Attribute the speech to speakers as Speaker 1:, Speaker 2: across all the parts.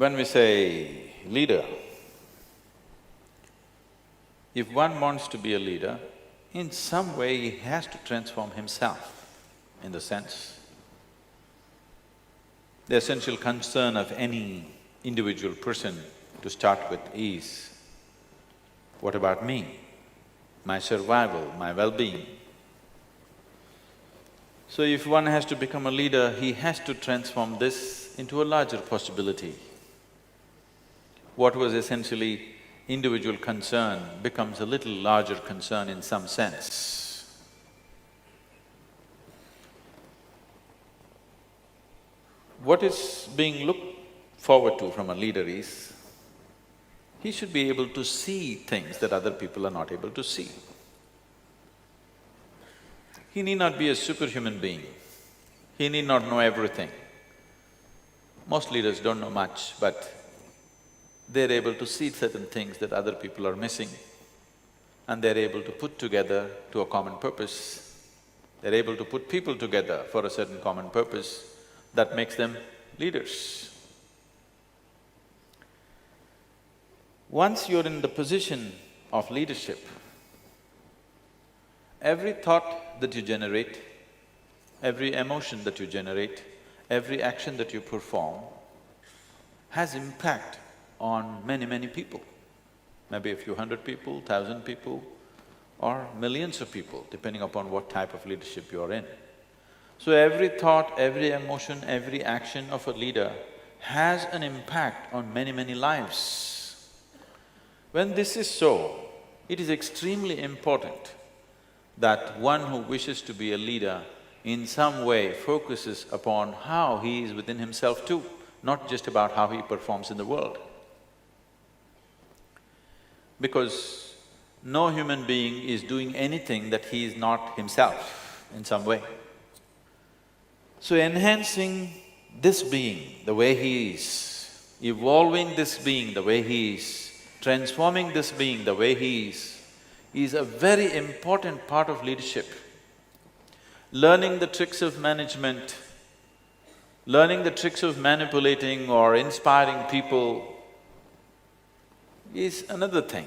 Speaker 1: When we say leader, if one wants to be a leader, in some way he has to transform himself, in the sense, the essential concern of any individual person to start with is, what about me, my survival, my well-being? So if one has to become a leader, he has to transform this into a larger possibility. What was essentially individual concern becomes a little larger concern in some sense. What is being looked forward to from a leader is, he should be able to see things that other people are not able to see. He need not be a superhuman being, he need not know everything. Most leaders don't know much, but they're able to see certain things that other people are missing, and they're able to put together to a common purpose. They're able to put people together for a certain common purpose that makes them leaders. Once you're in the position of leadership, every thought that you generate, every emotion that you generate, every action that you perform has impact on many, many people. Maybe a few hundred people, 1,000 people, or millions of people, depending upon what type of leadership you are in. So every thought, every emotion, every action of a leader has an impact on many, many lives. When this is so, it is extremely important that one who wishes to be a leader in some way focuses upon how he is within himself too, not just about how he performs in the world. Because no human being is doing anything that he is not himself in some way. So enhancing this being the way he is, evolving this being the way he is, transforming this being the way he is a very important part of leadership. Learning the tricks of management, learning the tricks of manipulating or inspiring people is another thing.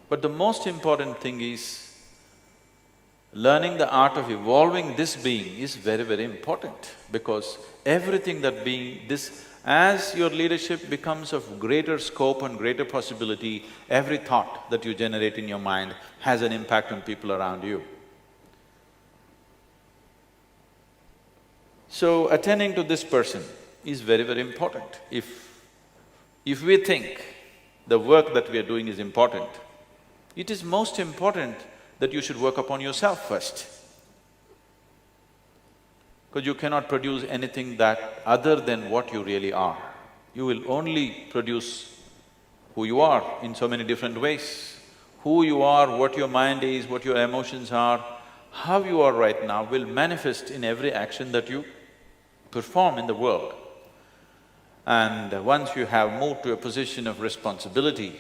Speaker 1: But the most important thing is, learning the art of evolving this being is very, very important, because everything that being… as your leadership becomes of greater scope and greater possibility, every thought that you generate in your mind has an impact on people around you. So attending to this person is very, very important. If we think the work that we are doing is important, it is most important that you should work upon yourself first. Because you cannot produce anything that other than what you really are. You will only produce who you are in so many different ways. Who you are, what your mind is, what your emotions are, how you are right now will manifest in every action that you perform in the world. And once you have moved to a position of responsibility,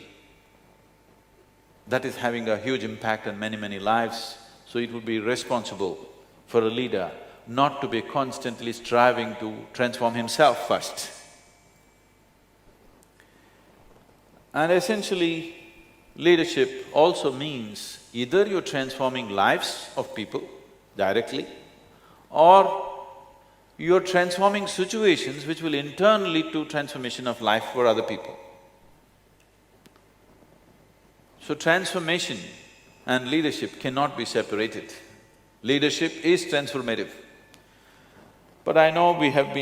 Speaker 1: that is having a huge impact on many, many lives. So it would be responsible for a leader not to be constantly striving to transform himself first. And essentially, leadership also means either you're transforming lives of people directly, or you're transforming situations which will in turn lead to transformation of life for other people. So transformation and leadership cannot be separated. Leadership is transformative. But I know we have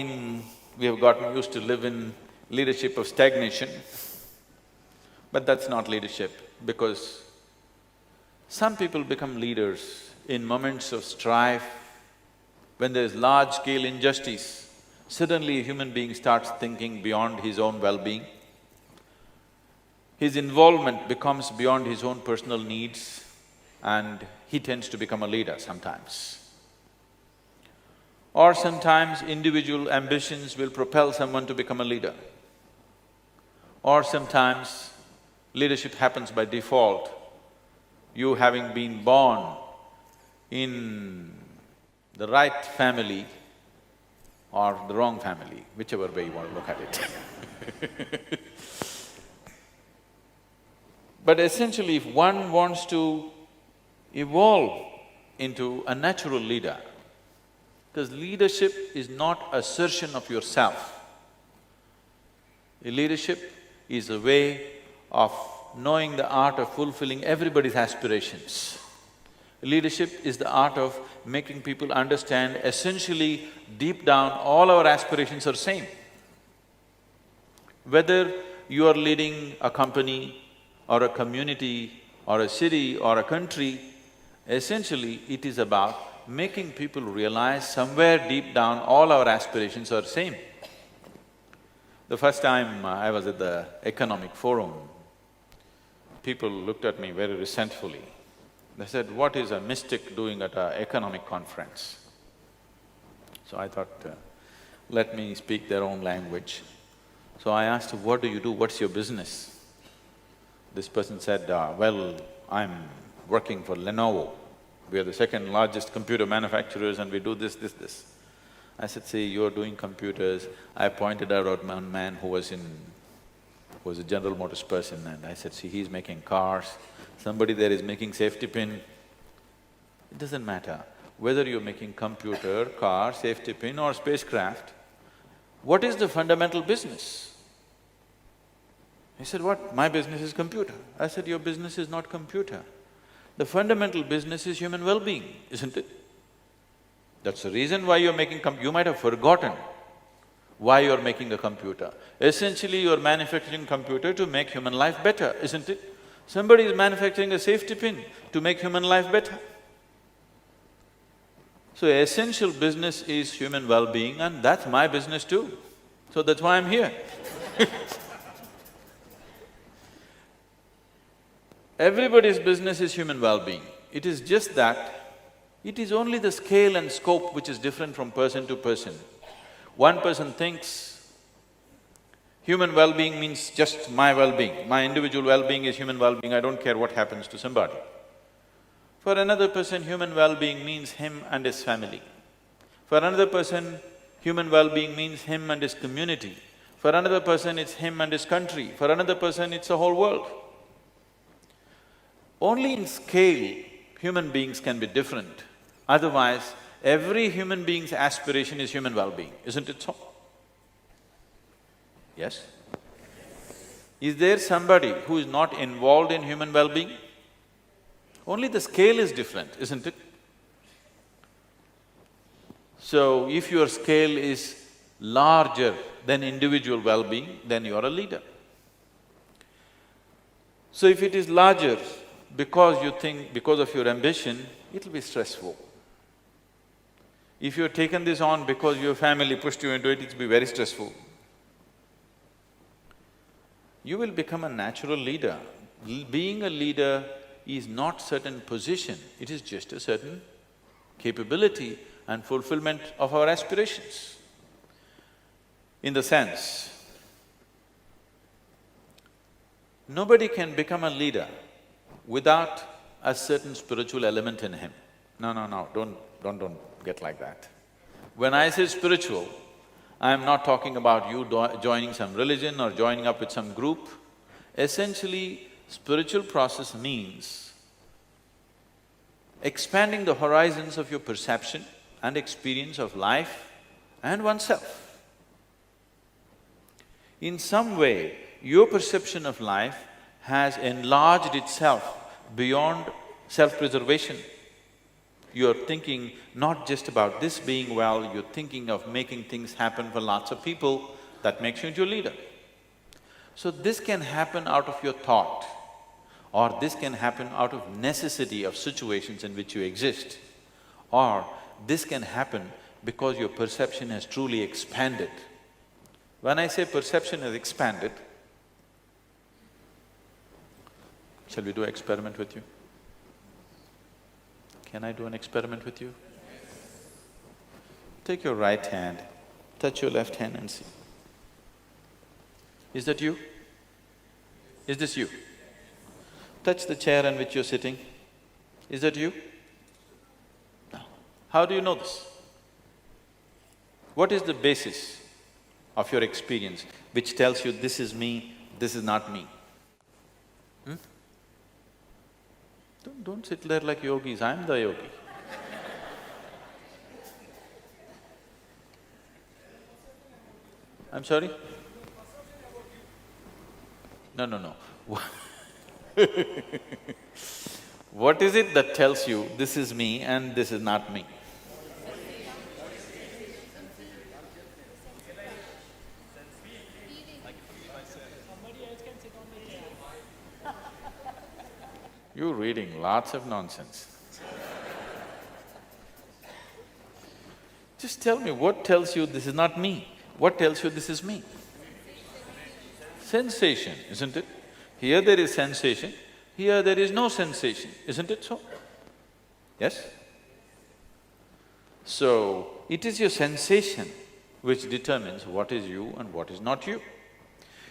Speaker 1: gotten used to live in leadership of stagnation, but that's not leadership, because some people become leaders in moments of strife, when there's large-scale injustice. Suddenly a human being starts thinking beyond his own well-being. His involvement becomes beyond his own personal needs, and he tends to become a leader sometimes. Or sometimes individual ambitions will propel someone to become a leader. Or sometimes leadership happens by default. You having been born in the right family or the wrong family, whichever way you want to look at it But essentially, if one wants to evolve into a natural leader, because leadership is not assertion of yourself. Leadership is a way of knowing the art of fulfilling everybody's aspirations. Leadership is the art of making people understand essentially, deep down, all our aspirations are same. Whether you are leading a company or a community or a city or a country, essentially it is about making people realize somewhere deep down all our aspirations are same. The first time I was at the economic forum, people looked at me very resentfully. They said, "What is a mystic doing at an economic conference?" So I thought, let me speak their own language. So I asked, "What do you do? What's your business?" This person said, "Well, I'm working for Lenovo. We are the second largest computer manufacturers and we do this. I said, "See, you're doing computers." I pointed out one man who was a General Motors person, and I said, "See, he's making cars. Somebody there is making safety pin." It doesn't matter whether you're making computer, car, safety pin or spacecraft, what is the fundamental business? He said, "What? My business is computer." I said, "Your business is not computer. The fundamental business is human well-being, isn't it? That's the reason why you're making you might have forgotten why you're making a computer. Essentially, you're manufacturing computer to make human life better, isn't it? Somebody is manufacturing a safety pin to make human life better. So essential business is human well-being and that's my business too. So that's why I'm here." Everybody's business is human well-being. It is just that it is only the scale and scope which is different from person to person. One person thinks human well-being means just my well-being, my individual well-being is human well-being, I don't care what happens to somebody. For another person, human well-being means him and his family. For another person, human well-being means him and his community. For another person, it's him and his country. For another person, it's the whole world. Only in scale, human beings can be different. Otherwise, every human being's aspiration is human well-being, isn't it so? Yes? Is there somebody who is not involved in human well-being? Only the scale is different, isn't it? So, if your scale is larger than individual well-being, then you are a leader. So if it is larger because you think, because of your ambition, it'll be stressful. If you've taken this on because your family pushed you into it, it'll be very stressful. You will become a natural leader. Being a leader is not certain position, it is just a certain capability and fulfillment of our aspirations. In the sense, nobody can become a leader without a certain spiritual element in him. No, don't get like that. When I say spiritual, I am not talking about you joining some religion or joining up with some group. Essentially, spiritual process means expanding the horizons of your perception and experience of life and oneself. In some way, your perception of life has enlarged itself beyond self-preservation. You're thinking not just about this being well, you're thinking of making things happen for lots of people, that makes you into a leader. So this can happen out of your thought, or this can happen out of necessity of situations in which you exist, or this can happen because your perception has truly expanded. When I say perception has expanded, shall we do an experiment with you? Can I do an experiment with you? Take your right hand, touch your left hand and see. Is that you? Is this you? Touch the chair on which you're sitting. Is that you? No. How do you know this? What is the basis of your experience which tells you this is me, this is not me? Hmm? Don't sit there like yogis, I'm the yogi. I'm sorry? No, no, no. What is it that tells you this is me and this is not me? You're reading lots of nonsense. Just tell me, what tells you this is not me? What tells you this is me? Sensation, isn't it? Here there is sensation, here there is no sensation, isn't it so? Yes? So, it is your sensation which determines what is you and what is not you.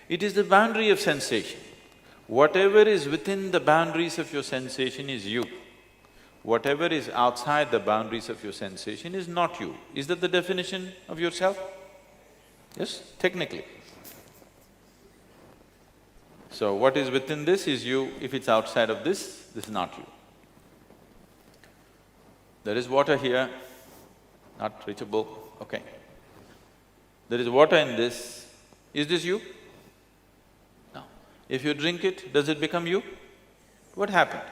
Speaker 1: It is the boundary of sensation. Whatever is within the boundaries of your sensation is you. Whatever is outside the boundaries of your sensation is not you. Is that the definition of yourself? Yes, technically. So what is within this is you, if it's outside of this is not you. There is water here, not reachable, okay. There is water in this, is this you? No. If you drink it, does it become you? What happened?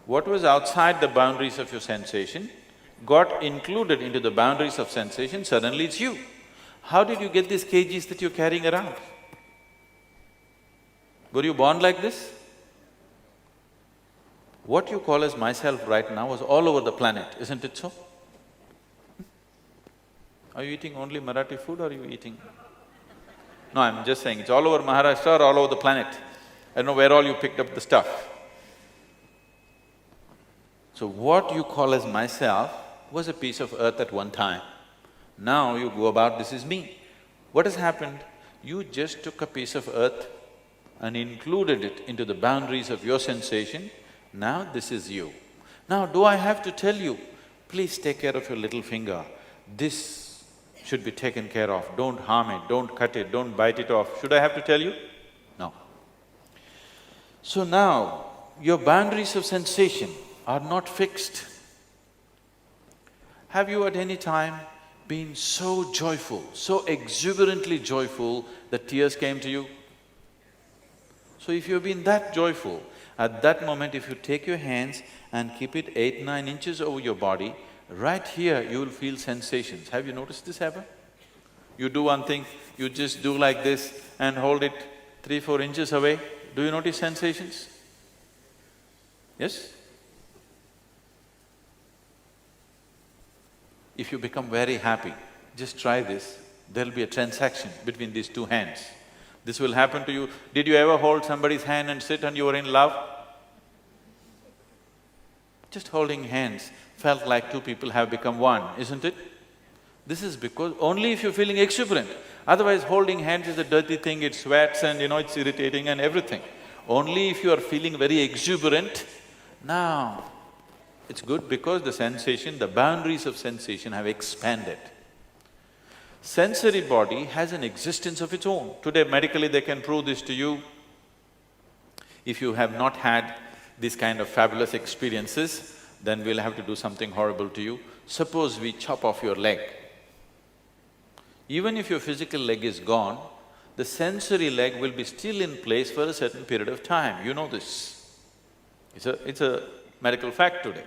Speaker 1: What was outside the boundaries of your sensation got included into the boundaries of sensation, suddenly it's you. How did you get these kgs that you're carrying around? Were you born like this? What you call as myself right now was all over the planet, isn't it so? Are you eating only Marathi food or are you eating… No, I'm just saying, it's all over Maharashtra or all over the planet. I don't know where all you picked up the stuff. So what you call as myself was a piece of earth at one time. Now you go about, this is me. What has happened? You just took a piece of earth and included it into the boundaries of your sensation. Now this is you. Now do I have to tell you, please take care of your little finger, this should be taken care of, don't harm it, don't cut it, don't bite it off. Should I have to tell you? No. So now, your boundaries of sensation are not fixed. Have you at any time been so joyful, so exuberantly joyful that tears came to you? So if you've been that joyful, at that moment if you take your hands and keep it 8–9 inches over your body, right here you will feel sensations. Have you noticed this ever? You do one thing, you just do like this and hold it 3–4 inches away, do you notice sensations? Yes? If you become very happy, just try this, there'll be a transaction between these two hands. This will happen to you. Did you ever hold somebody's hand and sit and you were in love? Just holding hands felt like two people have become one, isn't it? This is because only if you're feeling exuberant, otherwise holding hands is a dirty thing, it sweats and it's irritating and everything. Only if you are feeling very exuberant, now it's good because the sensation, the boundaries of sensation have expanded. Sensory body has an existence of its own. Today medically they can prove this to you. If you have not had these kind of fabulous experiences, then we'll have to do something horrible to you. Suppose we chop off your leg. Even if your physical leg is gone, the sensory leg will be still in place for a certain period of time, you know this. It's a medical fact today.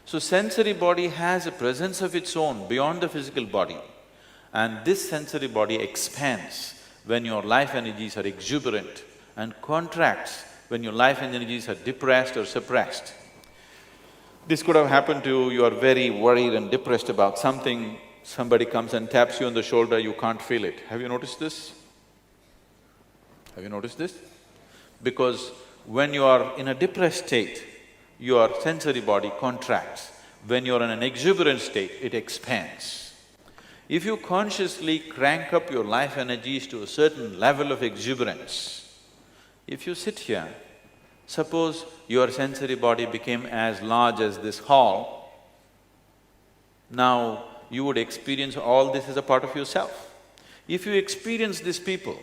Speaker 1: So sensory body has a presence of its own beyond the physical body, and this sensory body expands when your life energies are exuberant and contracts when your life energies are depressed or suppressed. This could have happened to you, you are very worried and depressed about something, somebody comes and taps you on the shoulder, you can't feel it. Have you noticed this? Have you noticed this? Because when you are in a depressed state, your sensory body contracts. When you're in an exuberant state, it expands. If you consciously crank up your life energies to a certain level of exuberance, if you sit here, suppose your sensory body became as large as this hall, now you would experience all this as a part of yourself. If you experience these people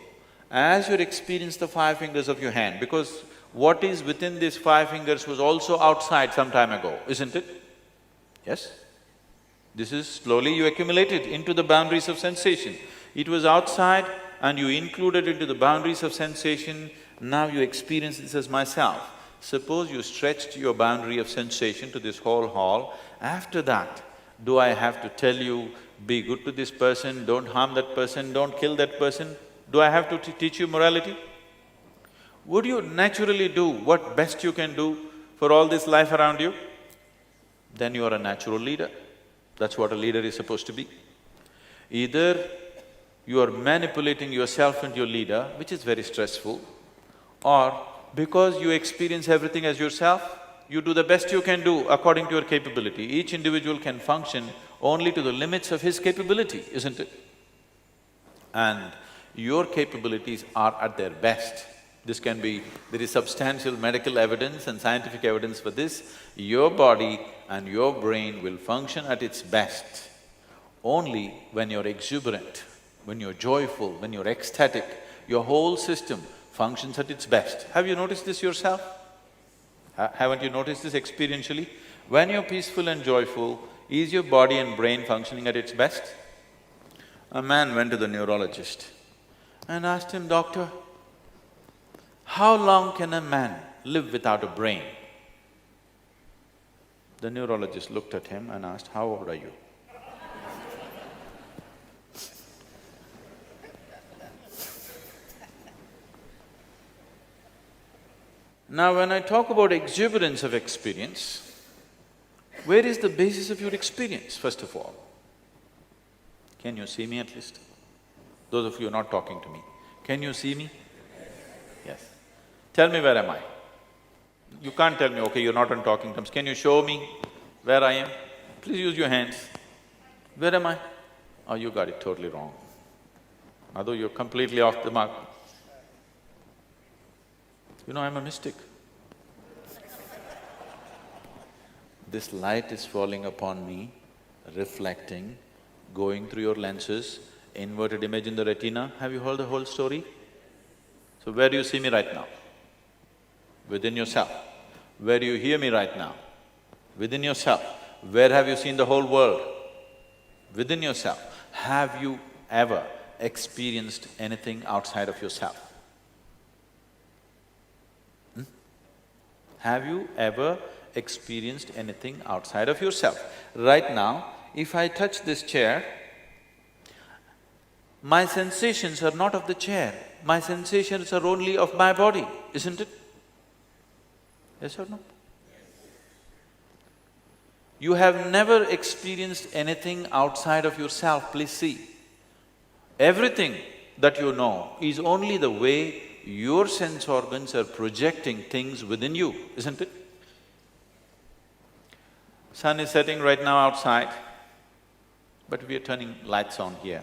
Speaker 1: as you experience the five fingers of your hand, because what is within these five fingers was also outside some time ago, isn't it? Yes? This is slowly you accumulated into the boundaries of sensation. It was outside and you included into the boundaries of sensation, now you experience this as myself. Suppose you stretched your boundary of sensation to this whole hall, after that, do I have to tell you, be good to this person, don't harm that person, don't kill that person? Do I have to teach you morality? Would you naturally do what best you can do for all this life around you? Then you are a natural leader. That's what a leader is supposed to be. Either you are manipulating yourself into your leader, which is very stressful, or because you experience everything as yourself, you do the best you can do according to your capability. Each individual can function only to the limits of his capability, isn't it? And your capabilities are at their best. This can be… there is substantial medical evidence and scientific evidence for this. Your body and your brain will function at its best only when you're exuberant, when you're joyful, when you're ecstatic. Your whole system functions at its best. Have you noticed this yourself? Haven't you noticed this experientially? When you're peaceful and joyful, is your body and brain functioning at its best? A man went to the neurologist and asked him, "Doctor, how long can a man live without a brain?" The neurologist looked at him and asked, "How old are you?" Now, when I talk about exuberance of experience, where is the basis of your experience, first of all? Can you see me at least? Those of you not talking to me, can you see me? Yes. Tell me, where am I? You can't tell me, okay, you're not on talking terms. Can you show me where I am? Please use your hands. Where am I? Oh, you got it totally wrong. Although you're completely off the mark. You know, I'm a mystic. This light is falling upon me, reflecting, going through your lenses, inverted image in the retina. Have you heard the whole story? So where do you see me right now? Within yourself. Where do you hear me right now? Within yourself. Where have you seen the whole world? Within yourself. Have you ever experienced anything outside of yourself? Have you ever experienced anything outside of yourself? Right now, if I touch this chair, my sensations are not of the chair, my sensations are only of my body, isn't it? Yes or no? You have never experienced anything outside of yourself, please see. Everything that you know is only the way your sense organs are projecting things within you, isn't it? Sun is setting right now outside, but we are turning lights on here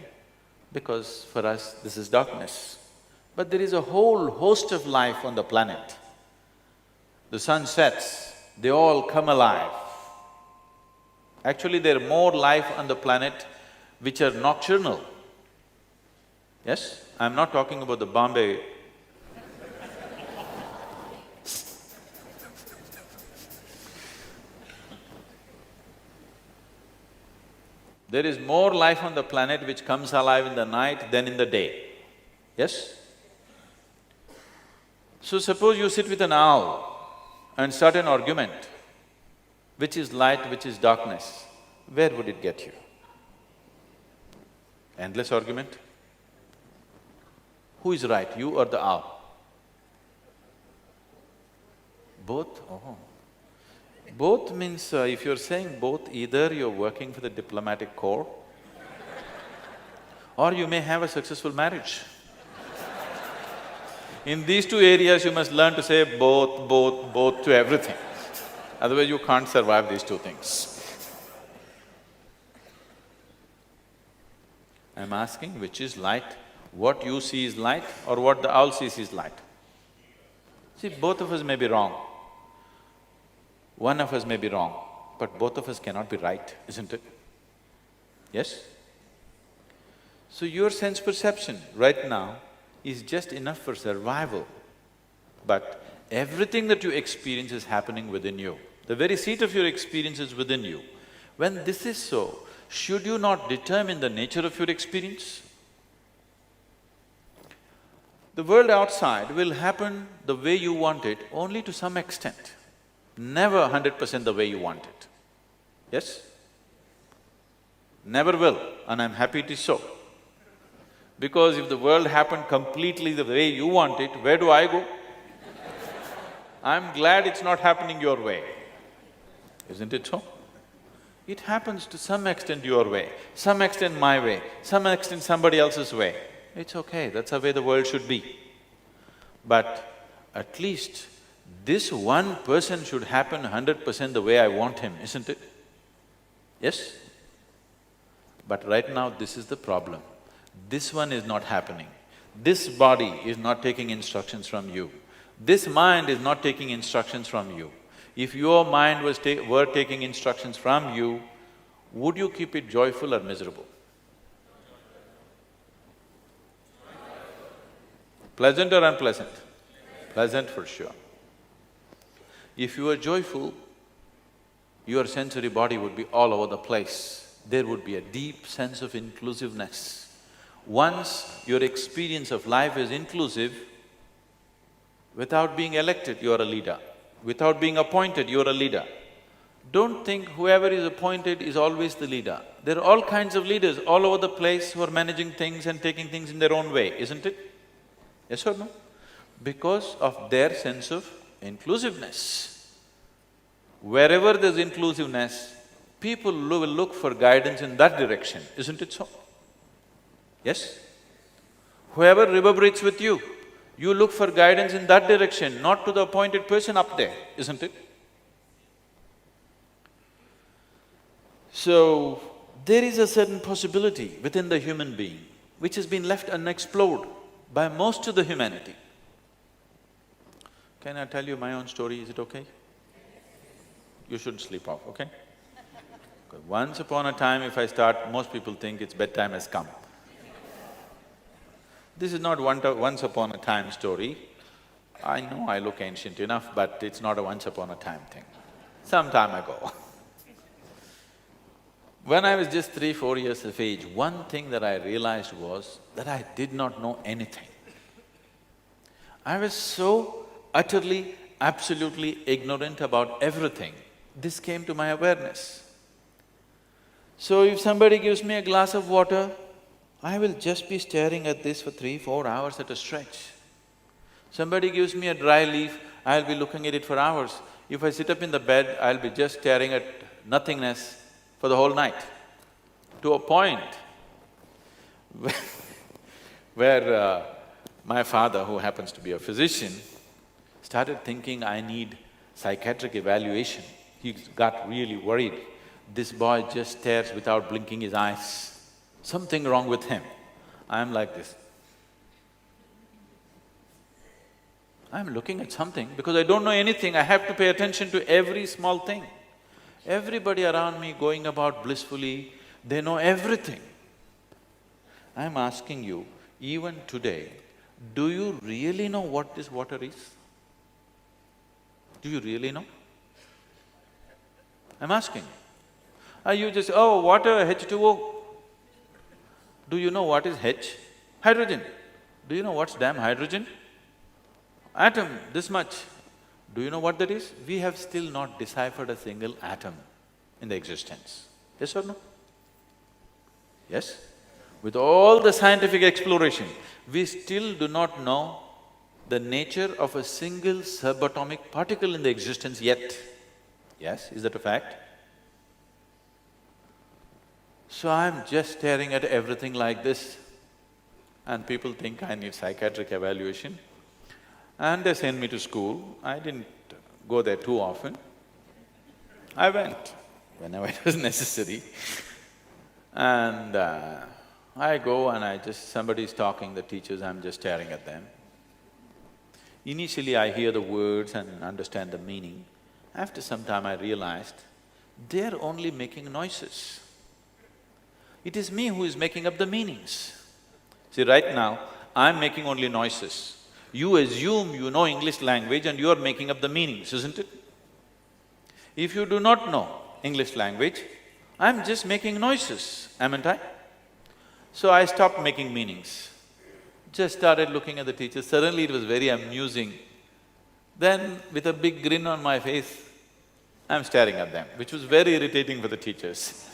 Speaker 1: because for us this is darkness. But there is a whole host of life on the planet. The sun sets, they all come alive. Actually, there are more life on the planet which are nocturnal. Yes? I'm not talking about the Bombay there is more life on the planet which comes alive in the night than in the day. Yes? So suppose you sit with an owl and start an argument, which is light, which is darkness, where would it get you? Endless argument? Who is right, you or the owl? Both? Oh. Both means, if you're saying both, either you're working for the diplomatic corps or you may have a successful marriage. In these two areas, you must learn to say both to everything. Otherwise, you can't survive these two things. I'm asking which is light, what you see is light or what the owl sees is light. See, both of us may be wrong. One of us may be wrong, but both of us cannot be right, isn't it? Yes? So your sense perception right now is just enough for survival, but everything that you experience is happening within you. The very seat of your experience is within you. When this is so, should you not determine the nature of your experience? The world outside will happen the way you want it only to some extent, never 100% the way you want it. Yes? Never will, and I'm happy it is so. Because if the world happened completely the way you want it, where do I go? I'm glad it's not happening your way. Isn't it so? It happens to some extent your way, some extent my way, some extent somebody else's way. It's okay, that's the way the world should be. But at least this one person should happen 100% the way I want him, isn't it? Yes? But right now this is the problem. This one is not happening. This body is not taking instructions from you. This mind is not taking instructions from you. If your mind were taking instructions from you, would you keep it joyful or miserable? Pleasant or unpleasant? Pleasant for sure. If you are joyful, your sensory body would be all over the place. There would be a deep sense of inclusiveness. Once your experience of life is inclusive, without being elected, you are a leader. Without being appointed, you are a leader. Don't think whoever is appointed is always the leader. There are all kinds of leaders all over the place who are managing things and taking things in their own way, isn't it? Yes or no? Because of their sense of inclusiveness. Wherever there's inclusiveness, people will look for guidance in that direction, isn't it so? Yes? Whoever reverberates with you, you look for guidance in that direction, not to the appointed person up there, isn't it? So, there is a certain possibility within the human being which has been left unexplored by most of the humanity. Can I tell you my own story, is it okay? You shouldn't sleep off, okay? Because once upon a time, if I start, most people think it's bedtime has come. This is not once upon a time story. I know I look ancient enough, but it's not a once upon a time thing. Some time ago. When I was just 3-4 years of age, one thing that I realized was that I did not know anything. I was so utterly, absolutely ignorant about everything. This came to my awareness. So if somebody gives me a glass of water, I will just be staring at this for 3-4 hours at a stretch. Somebody gives me a dry leaf, I'll be looking at it for hours. If I sit up in the bed, I'll be just staring at nothingness for the whole night. To a point where my father, who happens to be a physician, started thinking I need psychiatric evaluation. He got really worried. This boy just stares without blinking his eyes. Something wrong with him. I'm like this. I'm looking at something because I don't know anything, I have to pay attention to every small thing. Everybody around me going about blissfully, they know everything. I'm asking you, even today, do you really know what this water is? Do you really know? I'm asking. Are you just, oh, water, H2O? Do you know what is H? Hydrogen. Do you know what's damn hydrogen? Atom, this much. Do you know what that is? We have still not deciphered a single atom in the existence. Yes or no? Yes? With all the scientific exploration, we still do not know the nature of a single subatomic particle in the existence yet. Yes, is that a fact? So I'm just staring at everything like this, and people think I need psychiatric evaluation. And they send me to school. I didn't go there too often. I went whenever it was necessary. And I go and somebody's talking, the teachers, I'm just staring at them. Initially I hear the words and understand the meaning. After some time I realized, they're only making noises. It is me who is making up the meanings. See, right now, I'm making only noises. You assume you know English language and you are making up the meanings, isn't it? If you do not know English language, I'm just making noises, haven't I? So I stopped making meanings. Just started looking at the teachers, suddenly it was very amusing. Then with a big grin on my face, I'm staring at them, which was very irritating for the teachers.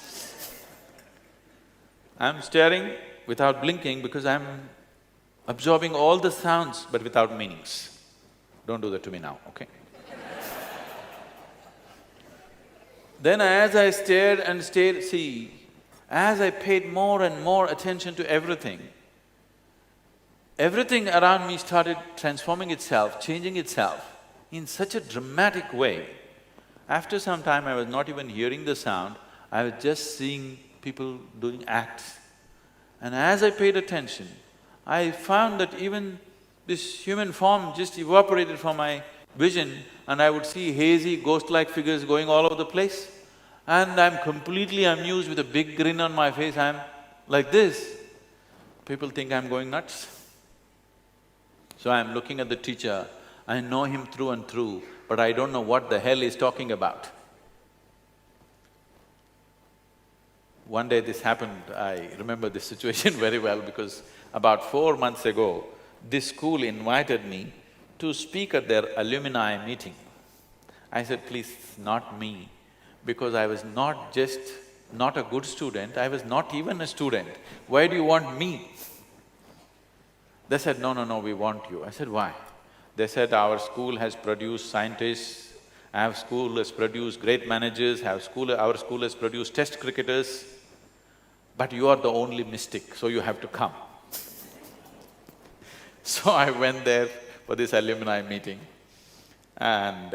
Speaker 1: I'm staring without blinking because I'm absorbing all the sounds but without meanings. Don't do that to me now, okay? Then as I stared and stared, see, as I paid more and more attention to everything, everything around me started transforming itself, changing itself in such a dramatic way. After some time, I was not even hearing the sound, I was just seeing people doing acts. And as I paid attention, I found that even this human form just evaporated from my vision and I would see hazy, ghost-like figures going all over the place. And I'm completely amused with a big grin on my face, I'm like this. People think I'm going nuts. So I'm looking at the teacher, I know him through and through, but I don't know what the hell he's talking about. One day this happened, I remember this situation very well because about 4 months ago, this school invited me to speak at their alumni meeting. I said, please, not me, because I was not just not a good student, I was not even a student. Why do you want me? They said, no, we want you. I said, why? They said, our school has produced scientists, our school has produced great managers, our school has produced test cricketers, but you are the only mystic, so you have to come. So I went there for this alumni meeting and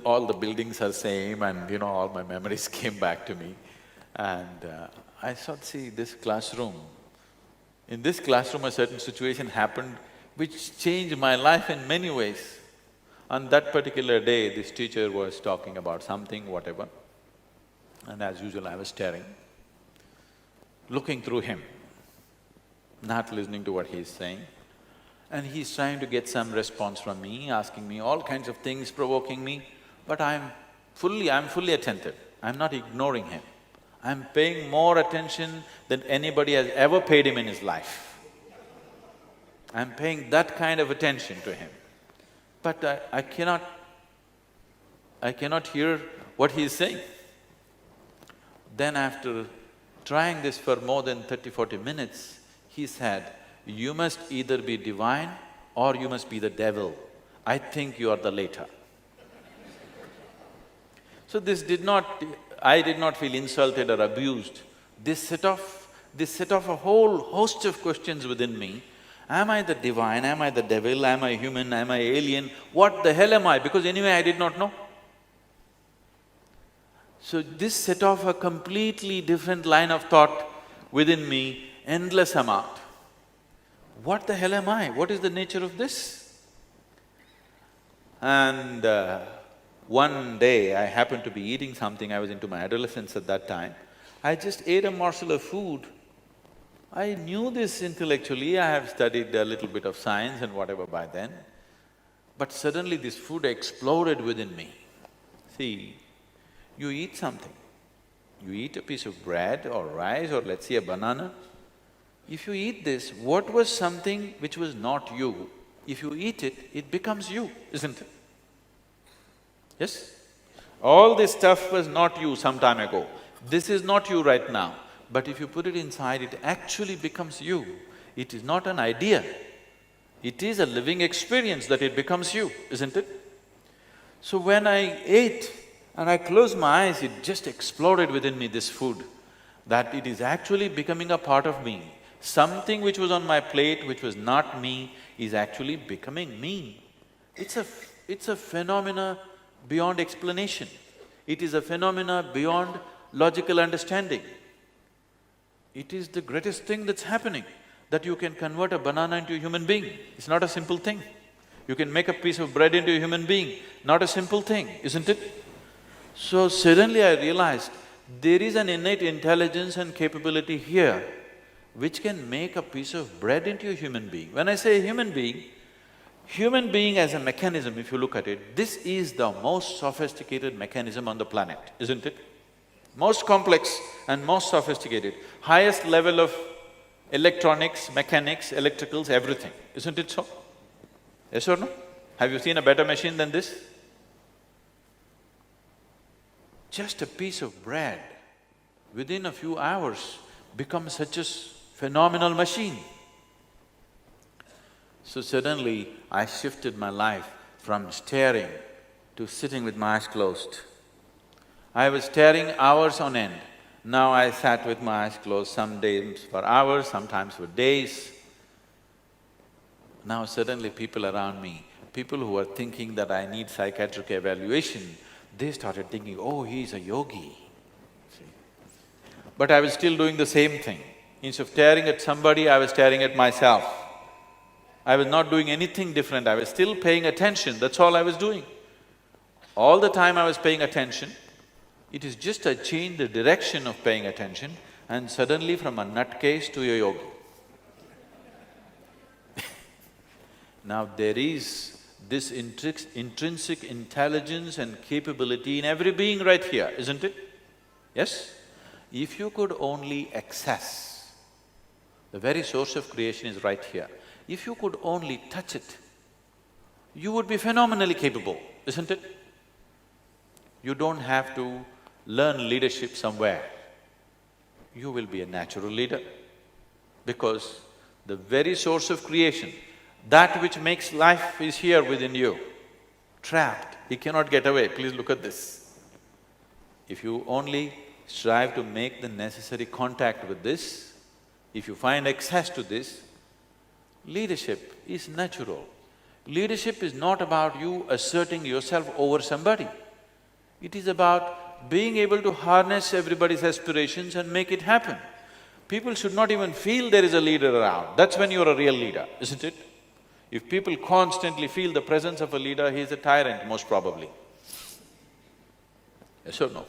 Speaker 1: all the buildings are same and all my memories came back to me. And I thought, see, this classroom, in this classroom a certain situation happened which changed my life in many ways. On that particular day, this teacher was talking about something, whatever, and as usual I was staring, looking through him, not listening to what he's saying. And he's trying to get some response from me, asking me all kinds of things, provoking me, but I'm fully attentive, I'm not ignoring him. I'm paying more attention than anybody has ever paid him in his life. I'm paying that kind of attention to him. But I cannot hear what he is saying. Then after trying this for more than 30–40 minutes, he said, you must either be divine or you must be the devil. I think you are the latter. So I did not feel insulted or abused. This set off a whole host of questions within me. Am I the divine? Am I the devil? Am I human? Am I alien? What the hell am I? Because anyway I did not know. So this set off a completely different line of thought within me, endless amount. What the hell am I? What is the nature of this? And one day I happened to be eating something, I was into my adolescence at that time. I just ate a morsel of food. I knew this intellectually, I have studied a little bit of science and whatever by then, but suddenly this food exploded within me. See, you eat something, you eat a piece of bread or rice or let's say a banana. If you eat this, what was something which was not you, if you eat it, it becomes you, isn't it? Yes? All this stuff was not you some time ago. This is not you right now. But if you put it inside, it actually becomes you. It is not an idea. It is a living experience that it becomes you, isn't it? So when I ate and I closed my eyes, it just exploded within me, this food, that it is actually becoming a part of me. Something which was on my plate, which was not me, is actually becoming me. It's a phenomena beyond explanation. It is a phenomena beyond logical understanding. It is the greatest thing that's happening, that you can convert a banana into a human being. It's not a simple thing. You can make a piece of bread into a human being, not a simple thing, isn't it? So suddenly I realized, There is an innate intelligence and capability here which can make a piece of bread into a human being. When I say human being as a mechanism, if you look at it, this is the most sophisticated mechanism on the planet, isn't it? Most complex and most sophisticated, highest level of electronics, mechanics, electricals, everything, isn't it so? Yes or no? Have you seen a better machine than this? Just a piece of bread, within a few hours, becomes such a phenomenal machine. So suddenly, I shifted my life from staring to sitting with my eyes closed. I was staring hours on end. Now I sat with my eyes closed, some days for hours, sometimes for days. Now suddenly people around me, people who were thinking that I need psychiatric evaluation, they started thinking, oh, he's a yogi. See? But I was still doing the same thing. Instead of staring at somebody, I was staring at myself. I was not doing anything different, I was still paying attention, that's all I was doing. All the time I was paying attention, it is just I changed the direction of paying attention and suddenly from a nutcase to a yogi. Now there is this intrinsic intelligence and capability in every being right here, isn't it? Yes? If you could only access, the very source of creation is right here. If you could only touch it, you would be phenomenally capable, isn't it? You don't have to learn leadership somewhere. You will be a natural leader because the very source of creation, that which makes life is here within you, trapped, he cannot get away. Please look at this. If you only strive to make the necessary contact with this, if you find access to this, leadership is natural. Leadership is not about you asserting yourself over somebody. It is about being able to harness everybody's aspirations and make it happen. People should not even feel there is a leader around, that's when you're a real leader, isn't it? If people constantly feel the presence of a leader, he is a tyrant most probably. Yes or no?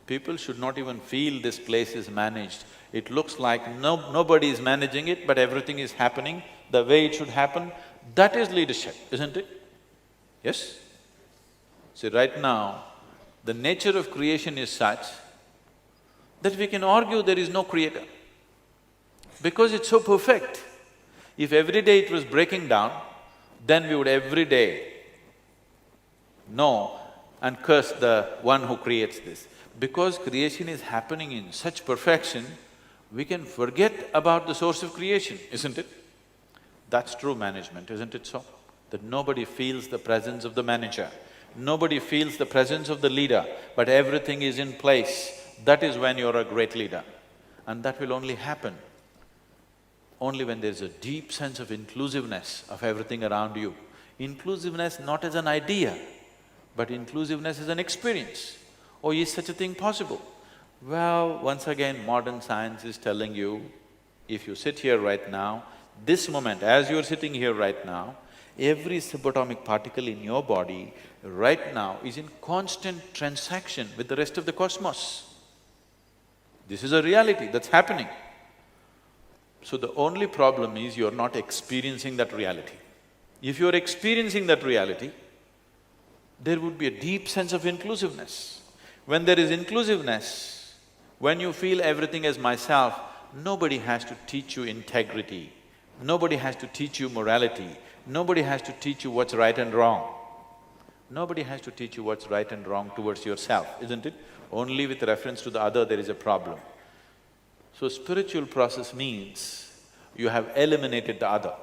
Speaker 1: People should not even feel this place is managed. It looks like nobody is managing it, but everything is happening the way it should happen. That is leadership, isn't it? Yes? See, right now, the nature of creation is such that we can argue there is no creator because it's so perfect. If every day it was breaking down, then we would every day know and curse the one who creates this. Because creation is happening in such perfection, we can forget about the source of creation, isn't it? That's true management, isn't it so? That nobody feels the presence of the manager, nobody feels the presence of the leader, but everything is in place. That is when you're a great leader. And that will only happen only when there's a deep sense of inclusiveness of everything around you. Inclusiveness not as an idea, but inclusiveness as an experience. Oh, is such a thing possible? Well, once again, modern science is telling you, if you sit here right now, this moment, as you're sitting here right now, every subatomic particle in your body right now is in constant transaction with the rest of the cosmos. This is a reality that's happening. So the only problem is you're not experiencing that reality. If you're experiencing that reality, there would be a deep sense of inclusiveness. When there is inclusiveness, when you feel everything as myself, nobody has to teach you integrity, nobody has to teach you morality, nobody has to teach you what's right and wrong. Nobody has to teach you what's right and wrong towards yourself, isn't it? Only with reference to the other there is a problem. So spiritual process means you have eliminated the other.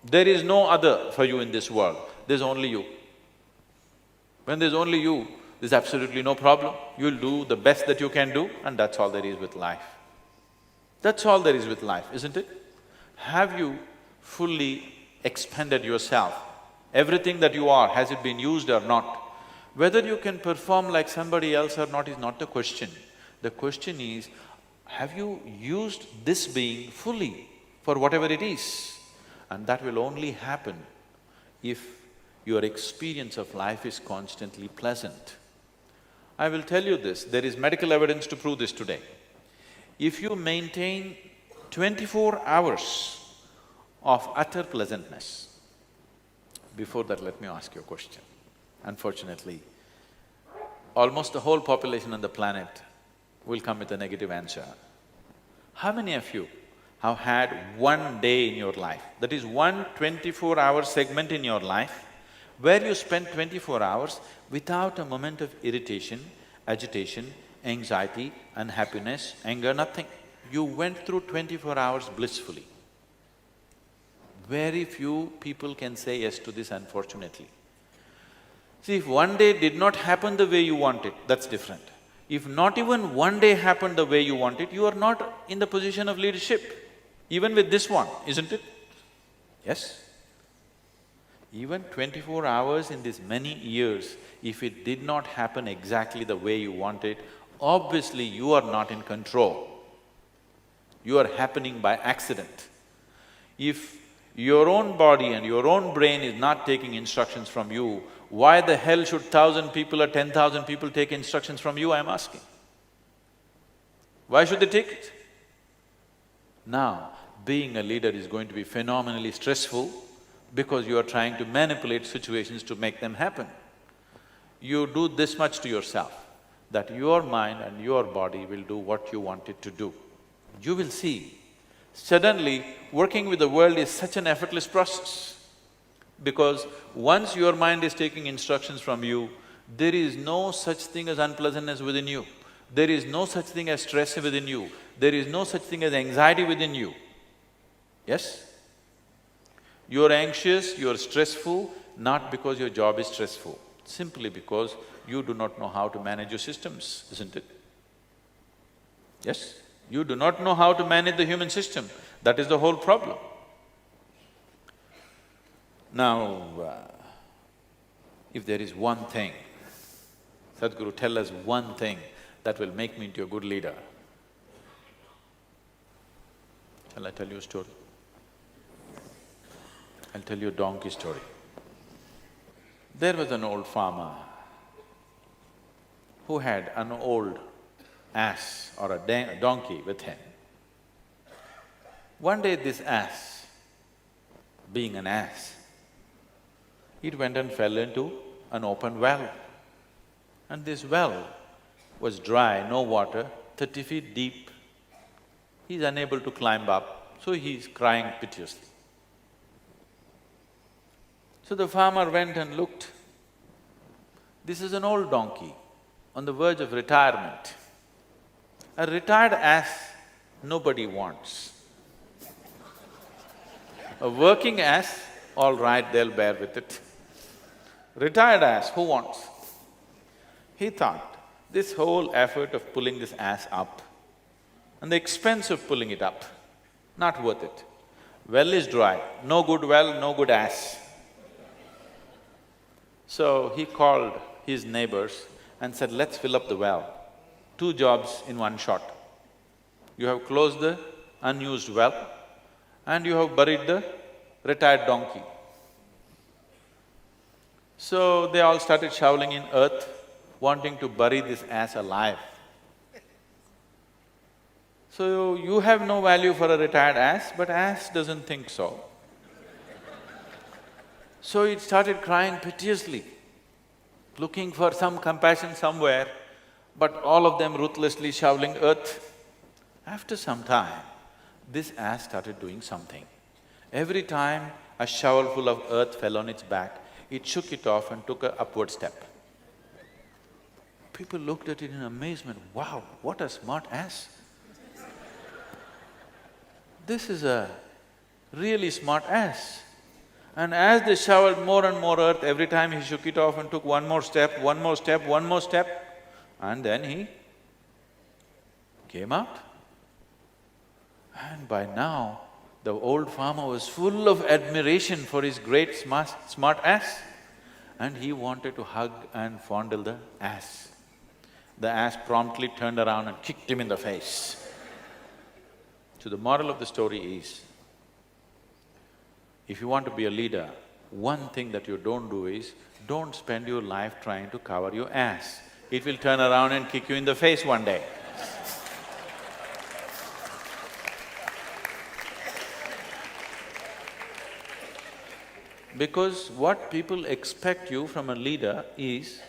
Speaker 1: There is no other for you in this world, there's only you. When there's only you, there's absolutely no problem. You'll do the best that you can do and that's all there is with life. That's all there is with life, isn't it? Have you fully expended yourself? Everything that you are, has it been used or not? Whether you can perform like somebody else or not is not the question. The question is, have you used this being fully for whatever it is? And that will only happen if your experience of life is constantly pleasant. I will tell you this, there is medical evidence to prove this today. If you maintain 24 hours of utter pleasantness, before that let me ask you a question. Unfortunately, almost the whole population on the planet will come with a negative answer. How many of you have had one day in your life, that is one 24-hour segment in your life, where you spent 24 hours without a moment of irritation, agitation, anxiety, unhappiness, anger, nothing? You went through 24 hours blissfully. Very few people can say yes to this, unfortunately. See, if one day did not happen the way you want it, that's different. If not even one day happened the way you want it, you are not in the position of leadership, even with this one, isn't it? Yes? Even 24 hours in these many years, if it did not happen exactly the way you want it, obviously you are not in control. You are happening by accident. If your own body and your own brain is not taking instructions from you, why the hell should 1,000 people or 10,000 people take instructions from you, I'm asking? Why should they take it? Now, being a leader is going to be phenomenally stressful because you are trying to manipulate situations to make them happen. You do this much to yourself, that your mind and your body will do what you want it to do. You will see, suddenly working with the world is such an effortless process. Because once your mind is taking instructions from you, there is no such thing as unpleasantness within you. There is no such thing as stress within you. There is no such thing as anxiety within you. Yes? You're anxious, you're stressful, not because your job is stressful, simply because you do not know how to manage your systems, isn't it? Yes? You do not know how to manage the human system, that is the whole problem. Now, if there is one thing, Sadhguru, tell us one thing that will make me into a good leader. Shall I tell you a story? I'll tell you a donkey story. There was an old farmer who had an old ass or a donkey with him. One day this ass, being an ass, it went and fell into an open well. And this well was dry, no water, 30 feet deep. He's unable to climb up, so he's crying piteously. So the farmer went and looked. This is an old donkey on the verge of retirement. A retired ass nobody wants. A working ass, all right, they'll bear with it. Retired ass, who wants? He thought, this whole effort of pulling this ass up and the expense of pulling it up, not worth it. Well is dry, no good well, no good ass. So he called his neighbors and said, let's fill up the well. 2 jobs in one shot. You have closed the unused well and you have buried the retired donkey. So they all started shoveling in earth, wanting to bury this ass alive. So you have no value for a retired ass, but ass doesn't think so. So it started crying piteously, looking for some compassion somewhere, but all of them ruthlessly shoveling earth. After some time, this ass started doing something. Every time a shovelful of earth fell on its back, it shook it off and took an upward step. People looked at it in amazement, wow, what a smart ass. This is a really smart ass. And as they shoveled more and more earth, every time he shook it off and took one more step, one more step, one more step, and then he came out. And by now, the old farmer was full of admiration for his great smart ass, and he wanted to hug and fondle the ass. The ass promptly turned around and kicked him in the face. So the moral of the story is, if you want to be a leader, one thing that you don't do is, don't spend your life trying to cover your ass. it will turn around and kick you in the face one day. Because what people expect you from a leader is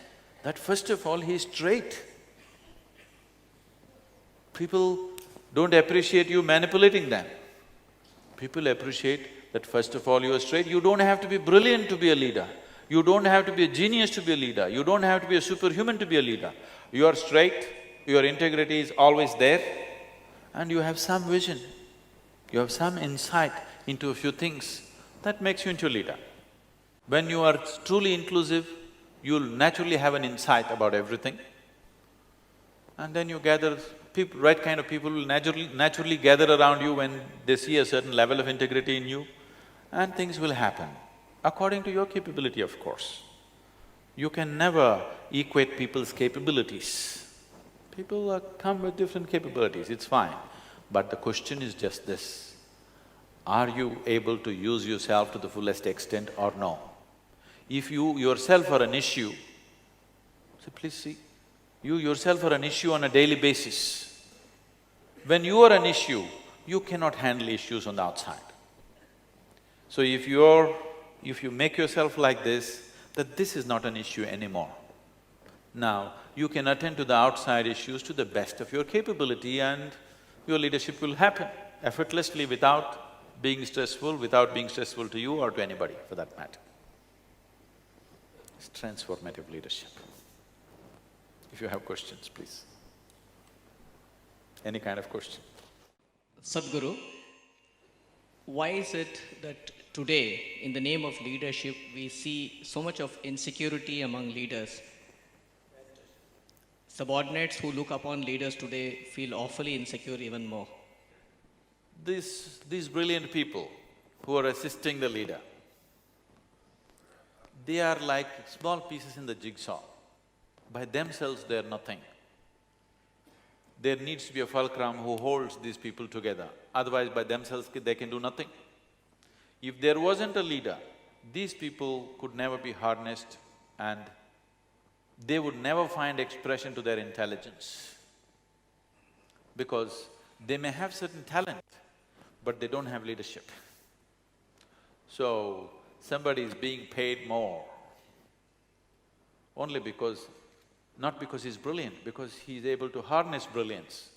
Speaker 1: that first of all, he is straight. People don't appreciate you manipulating them. People appreciate that first of all you are straight. You don't have to be brilliant to be a leader. You don't have to be a genius to be a leader. You don't have to be a superhuman to be a leader. You are straight, your integrity is always there, and you have some vision. You have some insight into a few things that makes you into a leader. When you are truly inclusive, you'll naturally have an insight about everything. And then you gather people, right kind of people will naturally gather around you when they see a certain level of integrity in you, and things will happen, according to your capability, of course. You can never equate people's capabilities. People come with different capabilities, it's fine. But the question is just this, are you able to use yourself to the fullest extent or no? If you yourself are an issue, so please see, you yourself are an issue on a daily basis. When you are an issue, you cannot handle issues on the outside. So if you make yourself like this, that this is not an issue anymore. Now, you can attend to the outside issues to the best of your capability and your leadership will happen effortlessly without being stressful to you or to anybody for that matter. It's transformative leadership. If you have questions, please. Any kind of question.
Speaker 2: Sadhguru, why is it that today, in the name of leadership, we see so much of insecurity among leaders? Subordinates who look upon leaders today feel awfully insecure even more.
Speaker 1: These brilliant people who are assisting the leader, they are like small pieces in the jigsaw. By themselves, they are nothing. There needs to be a fulcrum who holds these people together, otherwise by themselves they can do nothing. If there wasn't a leader, these people could never be harnessed and they would never find expression to their intelligence. Because they may have certain talent, but they don't have leadership. So, somebody is being paid more only not because he's brilliant, because he's able to harness brilliance.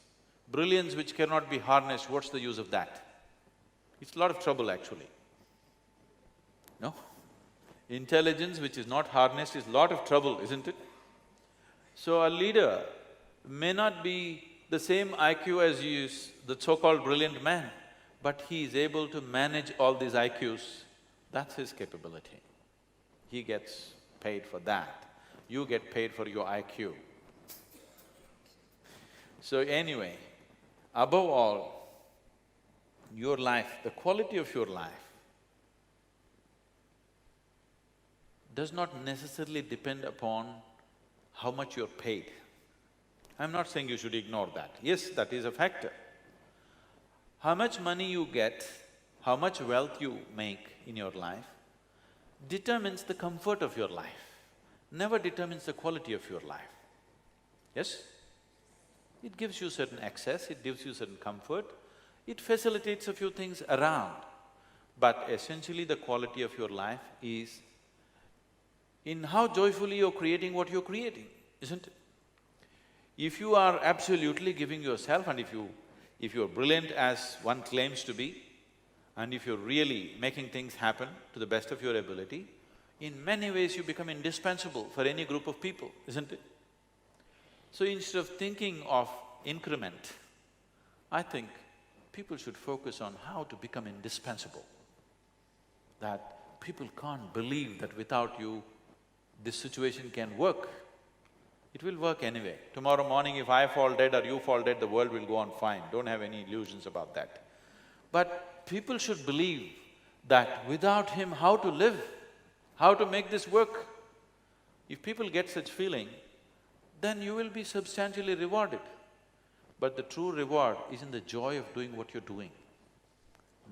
Speaker 1: Brilliance which cannot be harnessed, what's the use of that? It's a lot of trouble actually. No? Intelligence which is not harnessed is a lot of trouble, isn't it? So a leader may not be the same IQ as the so-called brilliant man, but he is able to manage all these IQs. That's his capability. He gets paid for that. You get paid for your IQ. So anyway, above all, your life, the quality of your life does not necessarily depend upon how much you're paid. I'm not saying you should ignore that. Yes, that is a factor. How much money you get, how much wealth you make in your life determines the comfort of your life, never determines the quality of your life. Yes? It gives you certain access, it gives you certain comfort, it facilitates a few things around. But essentially the quality of your life is in how joyfully you're creating what you're creating, isn't it? If you are absolutely giving yourself and if you're brilliant as one claims to be, and if you're really making things happen to the best of your ability, in many ways you become indispensable for any group of people, isn't it? So instead of thinking of increment, I think people should focus on how to become indispensable. That people can't believe that without you, this situation can work. It will work anyway. Tomorrow morning if I fall dead or you fall dead, the world will go on fine, don't have any illusions about that. But people should believe that without him, how to live, how to make this work. If people get such feeling, then you will be substantially rewarded. But the true reward is in the joy of doing what you're doing,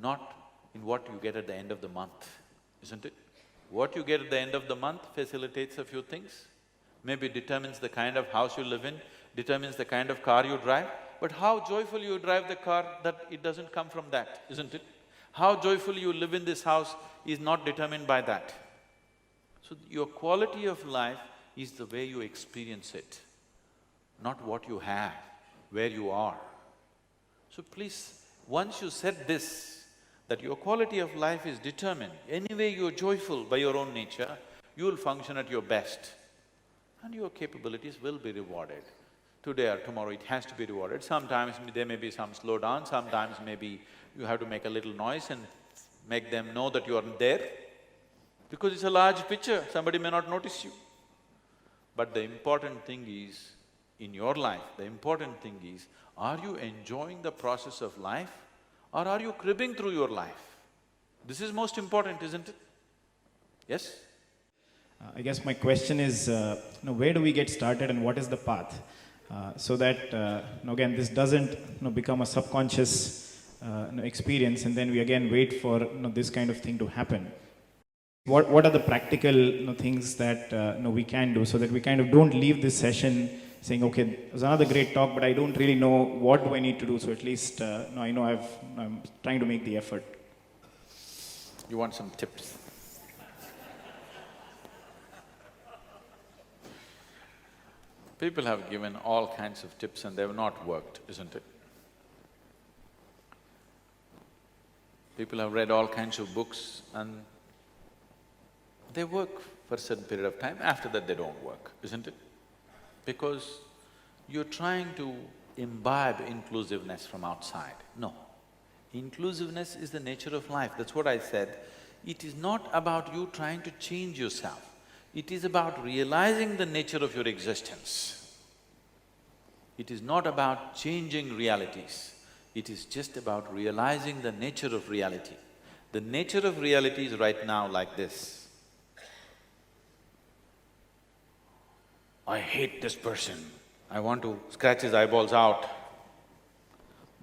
Speaker 1: not in what you get at the end of the month, isn't it? What you get at the end of the month facilitates a few things, maybe determines the kind of house you live in, determines the kind of car you drive, but how joyful you drive the car, that it doesn't come from that, isn't it? How joyful you live in this house is not determined by that. So your quality of life is the way you experience it, not what you have, where you are. So please, once you said this, that your quality of life is determined, anyway you're joyful by your own nature, you will function at your best and your capabilities will be rewarded. Today or tomorrow it has to be rewarded. Sometimes there may be some slowdown, sometimes maybe you have to make a little noise and make them know that you are there. Because it's a large picture, somebody may not notice you. But the important thing is, in your life, the important thing is, are you enjoying the process of life or are you cribbing through your life? This is most important, isn't it? Yes?
Speaker 3: I guess my question is, where do we get started and what is the path? So that, again, this doesn't become a subconscious experience and then we again wait for this kind of thing to happen. What are the practical things that we can do so that we kind of don't leave this session saying, okay, it was another great talk, but I don't really know what do I need to do, so at least I know I'm trying to make the effort.
Speaker 1: You want some tips? People have given all kinds of tips and they have not worked, isn't it? People have read all kinds of books and they work for a certain period of time, after that they don't work, isn't it? Because you're trying to imbibe inclusiveness from outside. No. Inclusiveness is the nature of life, that's what I said. It is not about you trying to change yourself. It is about realizing the nature of your existence. It is not about changing realities. It is just about realizing the nature of reality. The nature of reality is right now like this. I hate this person, I want to scratch his eyeballs out.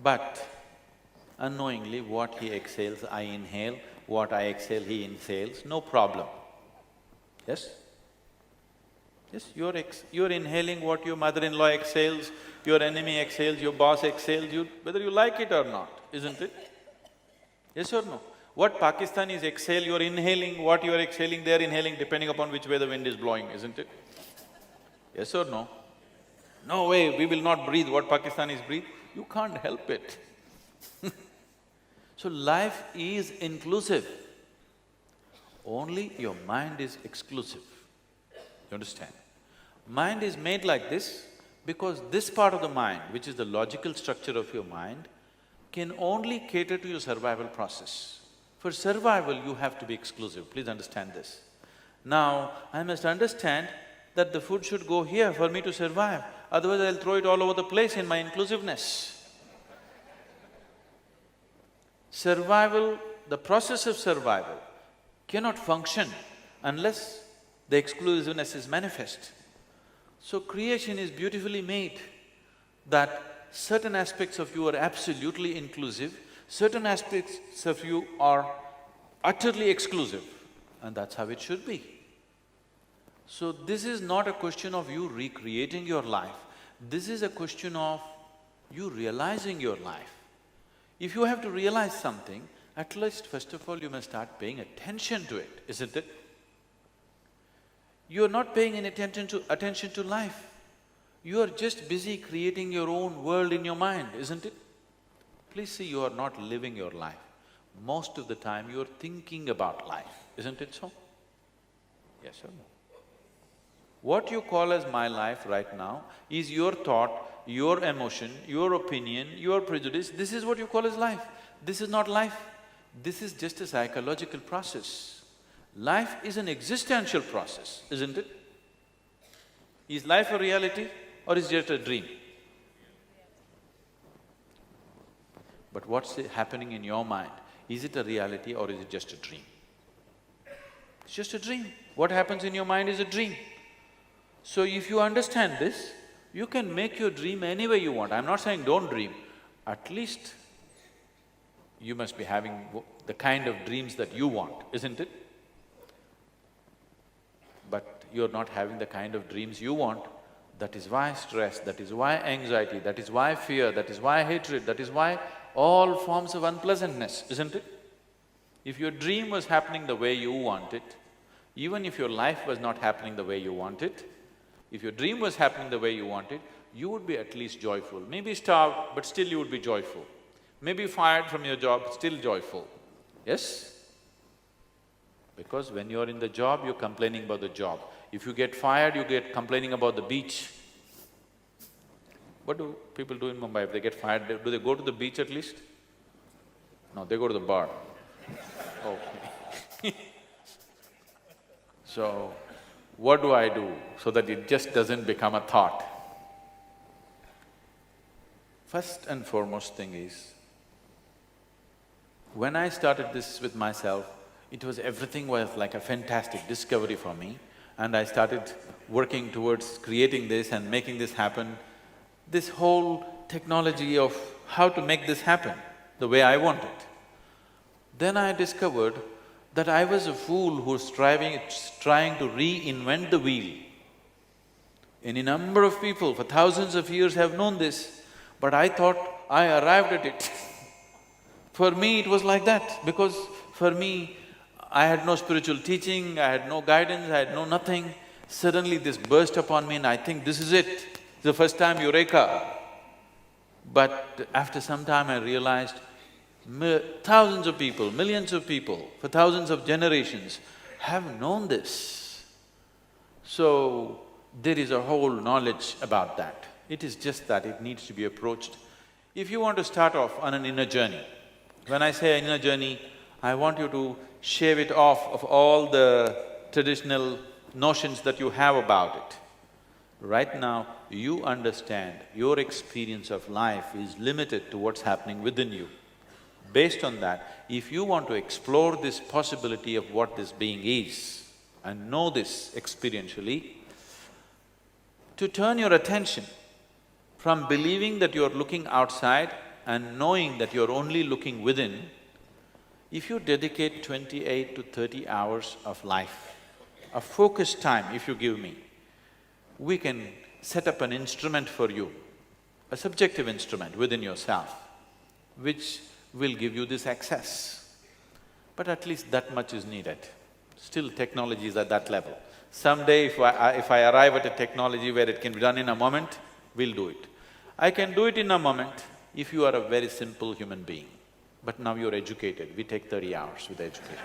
Speaker 1: But unknowingly, what he exhales, I inhale, what I exhale, he inhales, no problem. Yes? Yes, you're inhaling what your mother-in-law exhales, your enemy exhales, your boss exhales, whether you like it or not, isn't it? Yes or no? What Pakistanis exhale, you're inhaling, what you're exhaling, they're inhaling, depending upon which way the wind is blowing, isn't it? Yes or no? No way, we will not breathe what Pakistanis breathe. You can't help it. So life is inclusive. Only your mind is exclusive. You understand? Mind is made like this because this part of the mind, which is the logical structure of your mind, can only cater to your survival process. For survival, you have to be exclusive, please understand this. Now, I must understand that the food should go here for me to survive, otherwise I'll throw it all over the place in my inclusiveness. Survival, the process of survival cannot function unless the exclusiveness is manifest. So creation is beautifully made that certain aspects of you are absolutely inclusive, certain aspects of you are utterly exclusive, and that's how it should be. So this is not a question of you recreating your life, this is a question of you realizing your life. If you have to realize something, at least first of all you must start paying attention to it, isn't it? You are not paying any attention to life. You are just busy creating your own world in your mind, isn't it? Please see, you are not living your life. Most of the time you are thinking about life, isn't it so? Yes or no? What you call as my life right now is your thought, your emotion, your opinion, your prejudice, this is what you call as life. This is not life, this is just a psychological process. Life is an existential process, isn't it? Is life a reality or is it just a dream? But what's happening in your mind? Is it a reality or is it just a dream? It's just a dream. What happens in your mind is a dream. So if you understand this, you can make your dream any way you want. I'm not saying don't dream, at least you must be having the kind of dreams that you want, isn't it? But you're not having the kind of dreams you want. That is why stress, that is why anxiety, that is why fear, that is why hatred, that is why all forms of unpleasantness, isn't it? If your dream was happening the way you want it, even if your life was not happening the way you want it, if your dream was happening the way you want it, you would be at least joyful. Maybe starved, but still you would be joyful. Maybe fired from your job, still joyful. Yes? Because when you're in the job, you're complaining about the job. If you get fired, you get complaining about the beach. What do people do in Mumbai if they get fired? Do they go to the beach at least? No, they go to the bar. Okay. So, what do I do so that it just doesn't become a thought? First and foremost thing is, when I started this with myself, everything was like a fantastic discovery for me, and I started working towards creating this and making this happen. This whole technology of how to make this happen the way I want it. Then I discovered that I was a fool who was trying to reinvent the wheel. Any number of people for thousands of years have known this, but I thought I arrived at it. For me, it was like that, because for me, I had no spiritual teaching, I had no guidance, I had no nothing. Suddenly this burst upon me and I think this is it. It's the first time eureka. But after some time I realized thousands of people, millions of people, for thousands of generations have known this. So, there is a whole knowledge about that. It is just that it needs to be approached. If you want to start off on an inner journey, when I say inner journey, I want you to shave it off of all the traditional notions that you have about it. Right now, you understand your experience of life is limited to what's happening within you. Based on that, if you want to explore this possibility of what this being is and know this experientially, to turn your attention from believing that you're looking outside and knowing that you're only looking within, if you dedicate 28 to 30 hours of life, a focused time if you give me, we can set up an instrument for you, a subjective instrument within yourself, which will give you this access. But at least that much is needed. Still technology is at that level. Someday if I arrive at a technology where it can be done in a moment, we'll do it. I can do it in a moment if you are a very simple human being. But now you're educated, we take 30 hours with education.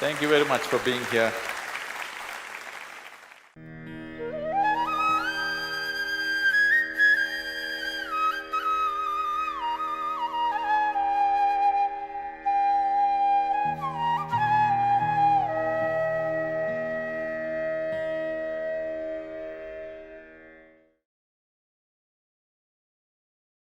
Speaker 1: Thank you very much for being here.